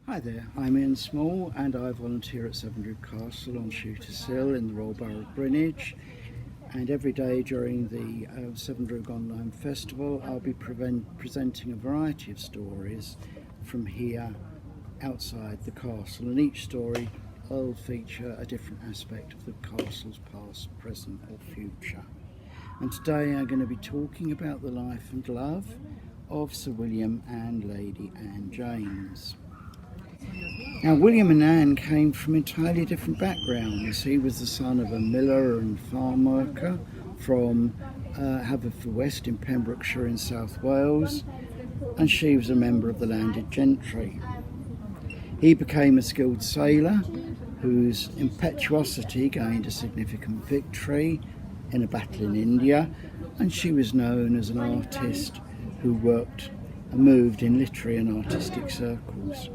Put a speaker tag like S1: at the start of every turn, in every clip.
S1: Hi there, I'm Ian Small and I volunteer at Severndroog Castle on Shooters Hill in the Royal Borough of Greenwich, and every day during the Severndroog Online Festival I'll be presenting a variety of stories from here outside the castle, and each story will feature a different aspect of the castle's past, present or future. And today I'm going to be talking about the life and love of Sir William and Lady Anne James. Now, William and Anne came from entirely different backgrounds. He was the son of a miller and farm worker from Haverfordwest in Pembrokeshire in South Wales, and she was a member of the landed gentry. He became a skilled sailor whose impetuosity gained a significant victory in a battle in India, and she was known as an artist who worked and moved in literary and artistic circles.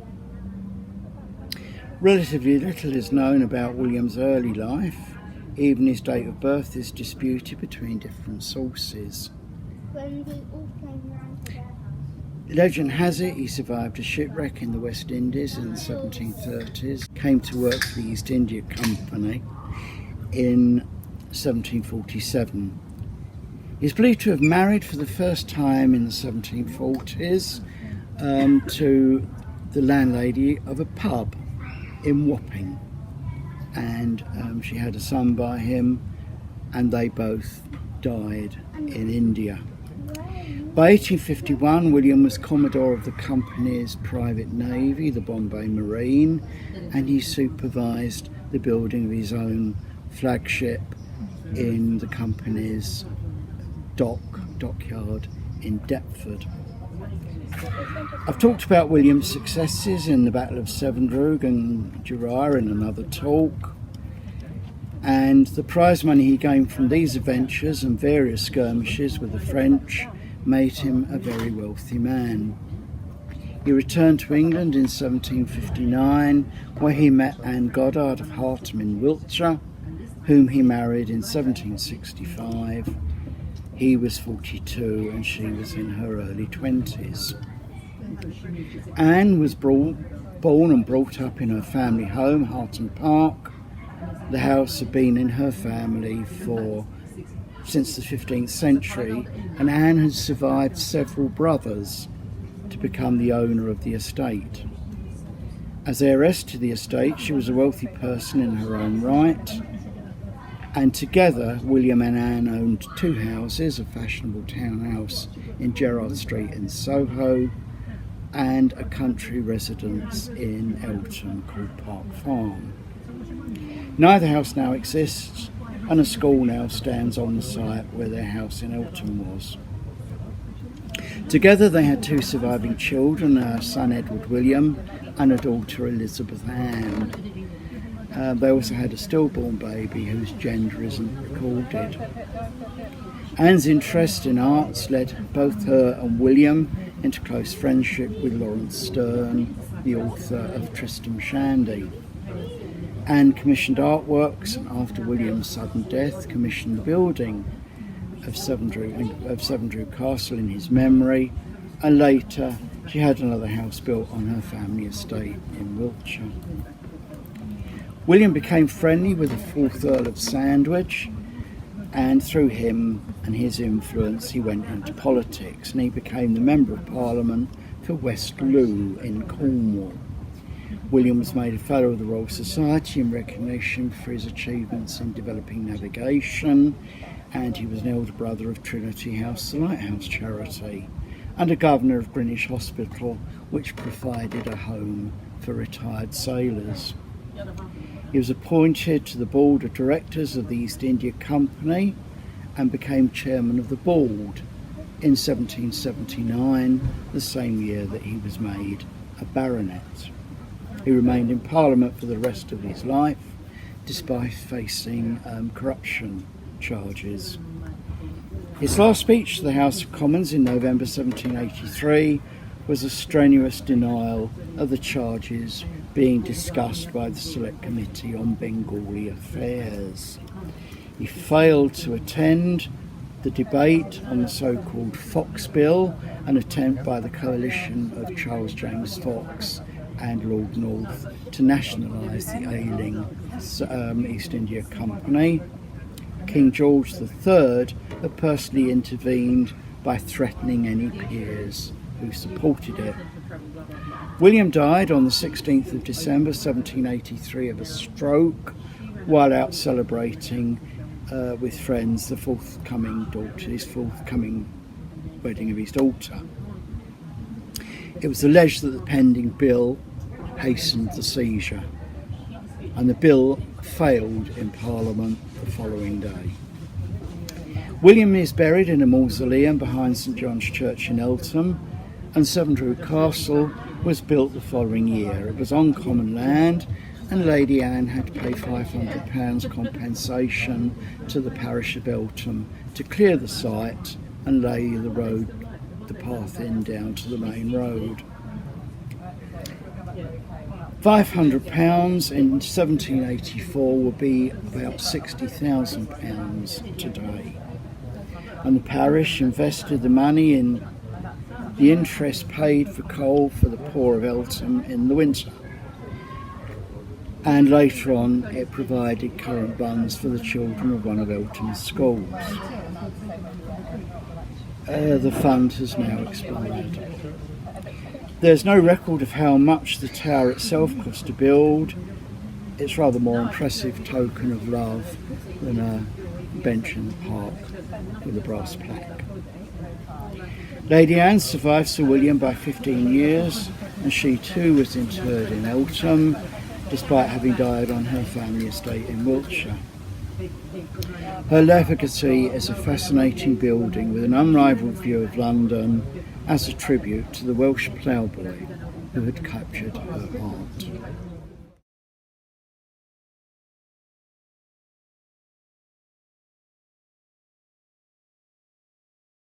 S1: Relatively little is known about William's early life. Even his date of birth is disputed between different sources. Legend has it he survived a shipwreck in the West Indies in the 1730s, came to work for the East India Company in 1747. He's believed to have married for the first time in the 1740s to the landlady of a pub in Wapping, and she had a son by him, and they both died in India. By 1851, William was Commodore of the company's private navy, the Bombay Marine, and he supervised the building of his own flagship in the company's dockyard in Deptford. I've talked about William's successes in the Battle of Severndroog and Jura in another talk, and the prize money he gained from these adventures and various skirmishes with the French made him a very wealthy man. He returned to England in 1759, where he met Anne Goddard of Hartham in Wiltshire, whom he married in 1765. He was 42 and she was in her early 20s. Anne was born and brought up in her family home, Harton Park. The house had been in her family since the 15th century, and Anne had survived several brothers to become the owner of the estate. As heiress to the estate, she was a wealthy person in her own right, and together William and Anne owned two houses, a fashionable townhouse in Gerrard Street in Soho and a country residence in Eltham called Park Farm. Neither house now exists, and a school now stands on the site where their house in Eltham was. Together they had two surviving children, a son Edward William and a daughter Elizabeth Anne. They also had a stillborn baby whose gender isn't recorded. Anne's interest in arts led both her and William into close friendship with Lawrence Sterne, the author of Tristram Shandy. Anne commissioned artworks, and after William's sudden death commissioned the building of Severndroog Castle in his memory, and later she had another house built on her family estate in Wiltshire. William became friendly with the 4th Earl of Sandwich, and through him and his influence he went into politics, and he became the Member of Parliament for West Looe in Cornwall. William was made a Fellow of the Royal Society in recognition for his achievements in developing navigation, and he was an elder brother of Trinity House, the Lighthouse charity, and a Governor of Greenwich Hospital, which provided a home for retired sailors. He was appointed to the board of directors of the East India Company and became chairman of the board in 1779, the same year that he was made a baronet. He remained in Parliament for the rest of his life, despite facing corruption charges. His last speech to the House of Commons in November 1783 was a strenuous denial of the charges being discussed by the Select Committee on Bengali Affairs. He failed to attend the debate on the so-called Fox Bill, an attempt by the coalition of Charles James Fox and Lord North to nationalise the ailing East India Company. King George III had personally intervened by threatening any peers who supported it. William died on the 16th of December 1783 of a stroke while out celebrating with friends his forthcoming wedding of his daughter. It was alleged that the pending bill hastened the seizure, and the bill failed in Parliament the following day. William is buried in a mausoleum behind St John's Church in Eltham, and Severndroog Castle was built the following year. It was on common land, and Lady Anne had to pay £500 compensation to the parish of Eltham to clear the site and lay the path in down to the main road. £500 in 1784 would be about £60,000 today, and the parish invested the money in the interest paid for coal for the poor of Eltham in the winter, and later on it provided current funds for the children of one of Eltham's schools. The fund has now expired. There's no record of how much the tower itself cost to build. It's rather more impressive token of love than a bench in the park with a brass plaque. Lady Anne survived Sir William by 15 years, and she too was interred in Eltham, despite having died on her family estate in Wiltshire. Her legacy is a fascinating building with an unrivalled view of London as a tribute to the Welsh ploughboy who had captured her heart.